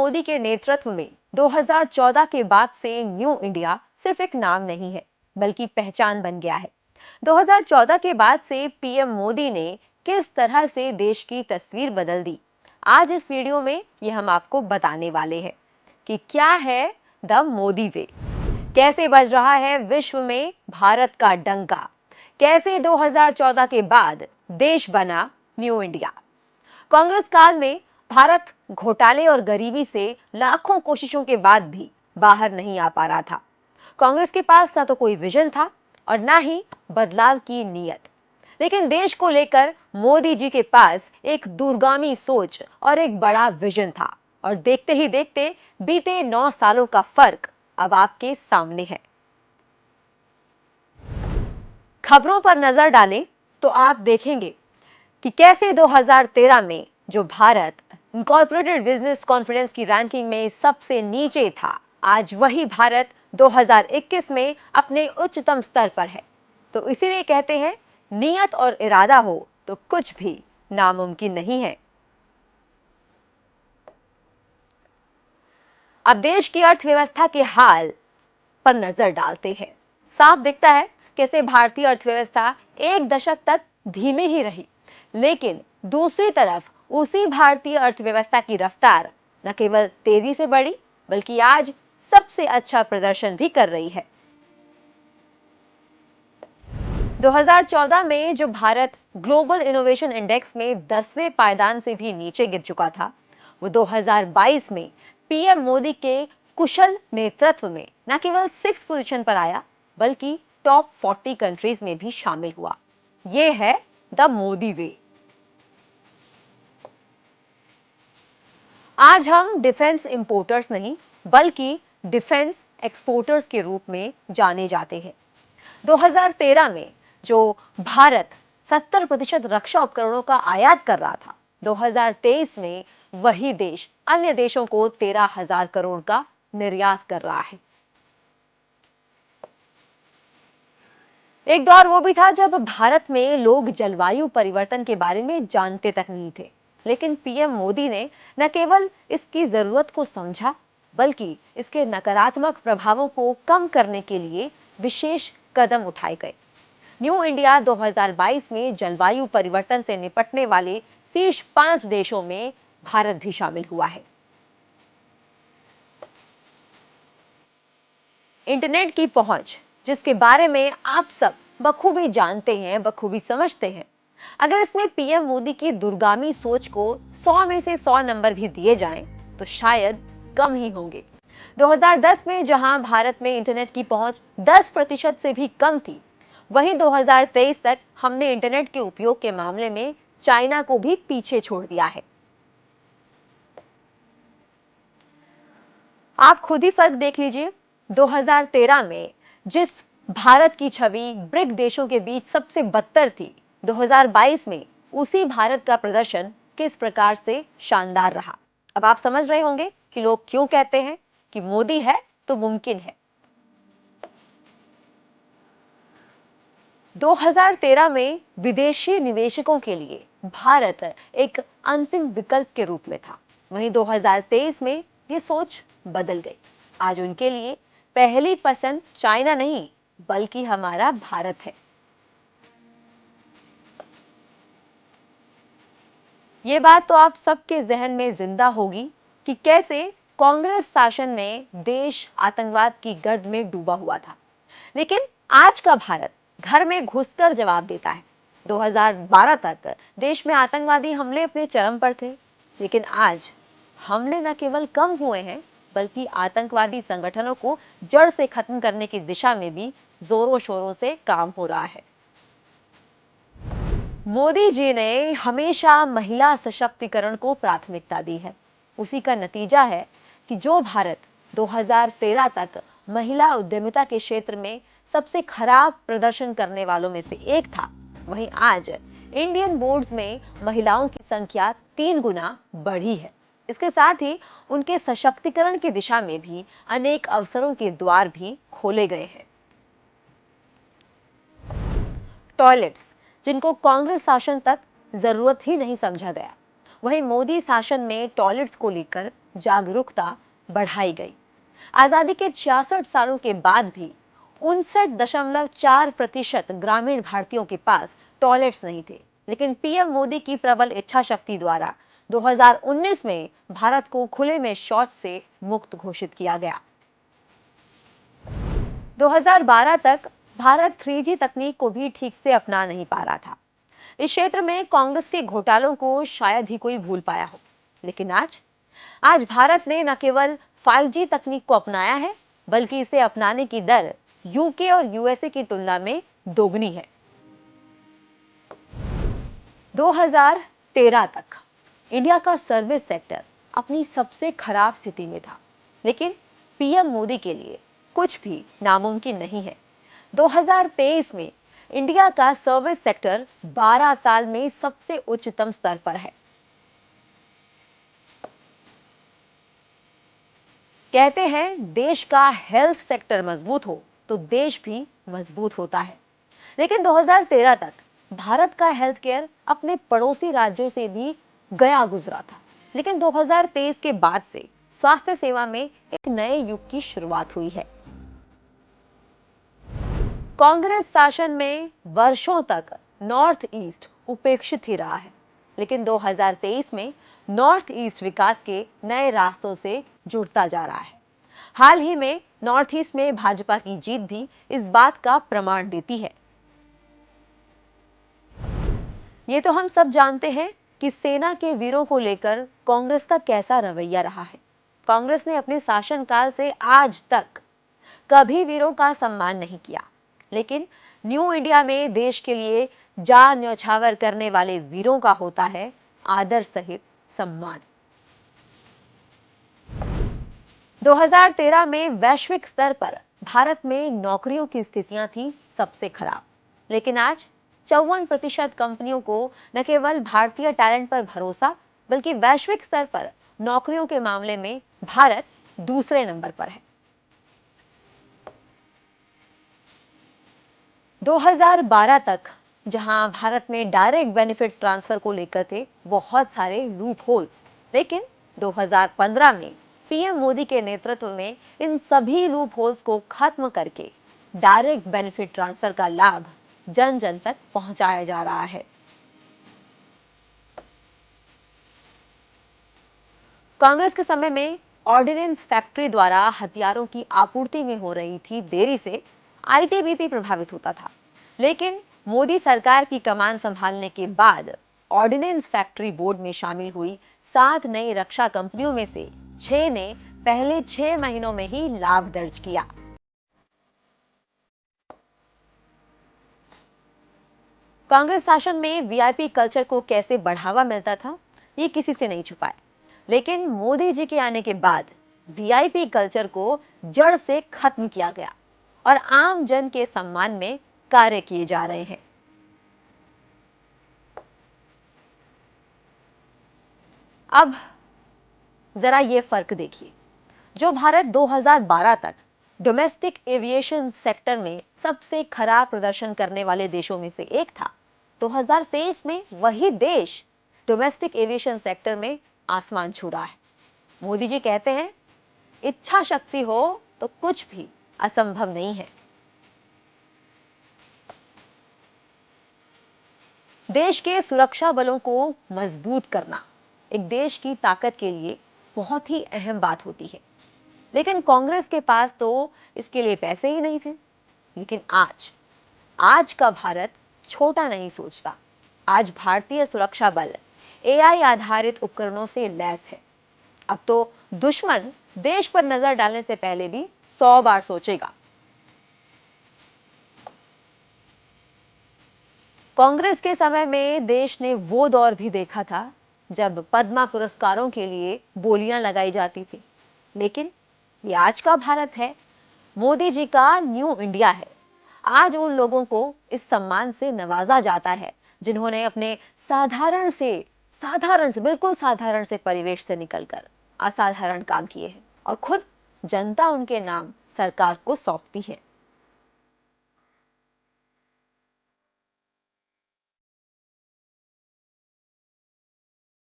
मोदी के नेतृत्व में 2014 के बाद से न्यू इंडिया सिर्फ एक नाम नहीं है, बल्कि पहचान बन गया है। 2014 के बाद से पीएम मोदी ने किस तरह से देश की तस्वीर बदल दी, आज इस वीडियो में ये हम आपको बताने वाले हैं कि क्या है द मोदी वे, कैसे बज रहा है विश्व में भारत का डंका, कैसे 2014 के बाद देश बना न्यू इंडिया। कांग्रेस काल में भारत घोटाले और गरीबी से लाखों कोशिशों के बाद भी बाहर नहीं आ पा रहा था। कांग्रेस के पास ना तो कोई विजन था और ना ही बदलाव की नीयत। लेकिन देश को लेकर मोदी जी के पास एक दूरगामी सोच और एक बड़ा विजन था, और देखते ही देखते बीते 9 सालों का फर्क अब आपके सामने है। खबरों पर नजर डालें तो आप देखेंगे कि कैसे 2013 में जो भारत इनकॉर्पोरेटेड बिजनेस कॉन्फिडेंस की रैंकिंग में सबसे नीचे था, आज वही भारत 2021 में अपने उच्चतम स्तर पर है। तो इसीलिए कहते हैं, नियत और इरादा हो तो कुछ भी नामुमकिन नहीं है। अब देश की अर्थव्यवस्था के हाल पर नजर डालते हैं। साफ दिखता है कैसे भारतीय अर्थव्यवस्था एक दशक तक धीमी ही रही, लेकिन दूसरी तरफ उसी भारतीय अर्थव्यवस्था की रफ्तार न केवल तेजी से बढ़ी, बल्कि आज सबसे अच्छा प्रदर्शन भी कर रही है। 2014 में जो भारत ग्लोबल इनोवेशन इंडेक्स में 10वें पायदान से भी नीचे गिर चुका था, वो 2022 में पीएम मोदी के कुशल नेतृत्व में न केवल 6th पोजीशन पर आया, बल्कि टॉप 40 कंट्रीज में भी शामिल हुआ। ये है द मोदी वे। आज हम डिफेंस इंपोर्टर्स नहीं, बल्कि डिफेंस एक्सपोर्टर्स के रूप में जाने जाते हैं। 2013 में जो भारत 70% रक्षा उपकरणों का आयात कर रहा था, 2023 में वही देश अन्य देशों को 13,000 करोड़ का निर्यात कर रहा है। एक दौर वो भी था जब भारत में लोग जलवायु परिवर्तन के बारे में जानते तक नहीं थे, लेकिन पीएम मोदी ने न केवल इसकी जरूरत को समझा, बल्कि इसके नकारात्मक प्रभावों को कम करने के लिए विशेष कदम उठाए गए। न्यू इंडिया 2022 में जलवायु परिवर्तन से निपटने वाले शीर्ष 5 देशों में भारत भी शामिल हुआ है। इंटरनेट की पहुंच, जिसके बारे में आप सब बखूबी जानते हैं, बखूबी समझते हैं, अगर इसमें पीएम मोदी की दूरगामी सोच को 100 में से 100 नंबर भी दिए जाएं, तो शायद कम ही होंगे। 2010 में जहां भारत में इंटरनेट की पहुंच 10% से भी कम थी, वहीं 2023 तक हमने इंटरनेट के उपयोग के मामले में चाइना को भी पीछे छोड़ दिया है। आप खुद ही फर्क देख लीजिए। 2013 में जिस भारत की छवि ब्रिक देशों के बीच सबसे बदतर थी, 2022 में उसी भारत का प्रदर्शन किस प्रकार से शानदार रहा। अब आप समझ रहे होंगे कि लोग क्यों कहते हैं कि मोदी है तो मुमकिन है। 2013 में विदेशी निवेशकों के लिए भारत एक अंतिम विकल्प के रूप में था, वहीं 2023 में ये सोच बदल गई। आज उनके लिए पहली पसंद चाइना नहीं, बल्कि हमारा भारत है। ये बात तो आप सबके जहन में जिंदा होगी कि कैसे कांग्रेस शासन में देश आतंकवाद की गर्द में डूबा हुआ था, लेकिन आज का भारत घर में घुसकर जवाब देता है। 2012 तक देश में आतंकवादी हमले अपने चरम पर थे, लेकिन आज हमले न केवल कम हुए हैं, बल्कि आतंकवादी संगठनों को जड़ से खत्म करने की दिशा में भी जोरों शोरों से काम हो रहा है। मोदी जी ने हमेशा महिला सशक्तिकरण को प्राथमिकता दी है। उसी का नतीजा है कि जो भारत 2013 तक महिला उद्यमिता के क्षेत्र में सबसे खराब प्रदर्शन करने वालों में से एक था, वहीं आज इंडियन बोर्ड्स में महिलाओं की संख्या 3 गुना बढ़ी है। इसके साथ ही उनके सशक्तिकरण की दिशा में भी अनेक अवसरों के द्वार भी खोले गए हैं। टॉयलेट्स, जिनको कांग्रेस शासन तक जरूरत ही नहीं समझा गया, वहीं मोदी शासन में टॉयलेट्स को लेकर जागरूकता बढ़ाई गई। आजादी के 66 सालों के बाद भी 59.4% ग्रामीण भारतीयों के पास टॉयलेट्स नहीं थे, लेकिन पीएम मोदी की प्रबल इच्छा शक्ति द्वारा 2019 में भारत को खुले में शौच से मुक्त घोषित किया गया। 2012 तक भारत 3G तकनीक को भी ठीक से अपना नहीं पा रहा था। इस क्षेत्र में कांग्रेस के घोटालों को शायद ही कोई भूल पाया हो, लेकिन आज भारत ने न केवल 5G तकनीक को अपनाया है, बल्कि इसे अपनाने की दर यूके और यूएसए की तुलना में दोगुनी है। 2013 तक इंडिया का सर्विस सेक्टर अपनी सबसे खराब स्थिति में था, लेकिन पीएम मोदी के लिए कुछ भी नामुमकिन नहीं है। 2023 में इंडिया का सर्विस सेक्टर 12 साल में सबसे उच्चतम स्तर पर है। कहते हैं देश का हेल्थ सेक्टर मजबूत हो तो देश भी मजबूत होता है, लेकिन 2013 तक भारत का हेल्थ केयर अपने पड़ोसी राज्यों से भी गया गुजरा था। लेकिन 2023 के बाद से स्वास्थ्य सेवा में एक नए युग की शुरुआत हुई है। कांग्रेस शासन में वर्षों तक नॉर्थ ईस्ट उपेक्षित ही रहा है, लेकिन 2023 में नॉर्थ ईस्ट विकास के नए रास्तों से जुड़ता जा रहा है। हाल ही में नॉर्थ ईस्ट में भाजपा की जीत भी इस बात का प्रमाण देती है। ये तो हम सब जानते हैं कि सेना के वीरों को लेकर कांग्रेस का कैसा रवैया रहा है। कांग्रेस ने अपने शासनकाल से आज तक कभी वीरों का सम्मान नहीं किया, लेकिन न्यू इंडिया में देश के लिए जान न्यौछावर करने वाले वीरों का होता है आदर सहित सम्मान। 2013 में वैश्विक स्तर पर भारत में नौकरियों की स्थितियां थी सबसे खराब, लेकिन आज 54% कंपनियों को न केवल भारतीय टैलेंट पर भरोसा, बल्कि वैश्विक स्तर पर नौकरियों के मामले में भारत दूसरे नंबर पर है। 2012 तक जहां भारत में डायरेक्ट बेनिफिट ट्रांसफर को लेकर थे बहुत सारे लूप होल्स, लेकिन 2015 में पीएम मोदी के नेतृत्व में इन सभी लूप होल्स को खत्म करके डायरेक्ट बेनिफिट ट्रांसफर का लाभ जन जन तक पहुंचाया जा रहा है। कांग्रेस के समय में ऑर्डिनेंस फैक्ट्री द्वारा हथियारों की आपूर्ति में हो रही थी देरी से आईटीबीपी प्रभावित होता था, लेकिन मोदी सरकार की कमान संभालने के बाद ऑर्डिनेंस फैक्ट्री बोर्ड में शामिल हुई 7 नई रक्षा कंपनियों में से 6 ने पहले 6 महीनों में ही लाभ दर्ज किया। कांग्रेस शासन में वीआईपी कल्चर को कैसे बढ़ावा मिलता था, ये किसी से नहीं छुपा है, लेकिन मोदी जी के आने के बाद वीआईपी कल्चर को जड़ से खत्म किया गया और आम जन के सम्मान में कार्य किए जा रहे हैं। अब जरा ये फर्क देखिए, जो भारत 2012 तक डोमेस्टिक एविएशन सेक्टर में सबसे खराब प्रदर्शन करने वाले देशों में से एक था, 2023 में वही देश डोमेस्टिक एविएशन सेक्टर में आसमान छू रहा है। मोदी जी कहते हैं इच्छा शक्ति हो तो कुछ भी असंभव नहीं है। देश के सुरक्षा बलों को मजबूत करना एक देश की ताकत के लिए बहुत ही अहम बात होती है, लेकिन कांग्रेस के पास तो इसके लिए पैसे ही नहीं थे। लेकिन आज का भारत छोटा नहीं सोचता। आज भारतीय सुरक्षा बल एआई आधारित उपकरणों से लैस है। अब तो दुश्मन देश पर नजर डालने से पहले भी 100 बार सोचेगा। कांग्रेस के समय में देश ने वो दौर भी देखा था जब पद्मा पुरस्कारों के लिए बोलियां लगाई जाती थी, लेकिन ये आज का भारत है। मोदी जी का न्यू इंडिया है। आज उन लोगों को इस सम्मान से नवाजा जाता है जिन्होंने अपने बिल्कुल साधारण से परिवेश से निकलकर असाधारण काम किए हैं और खुद जनता उनके नाम सरकार को सौंपती है।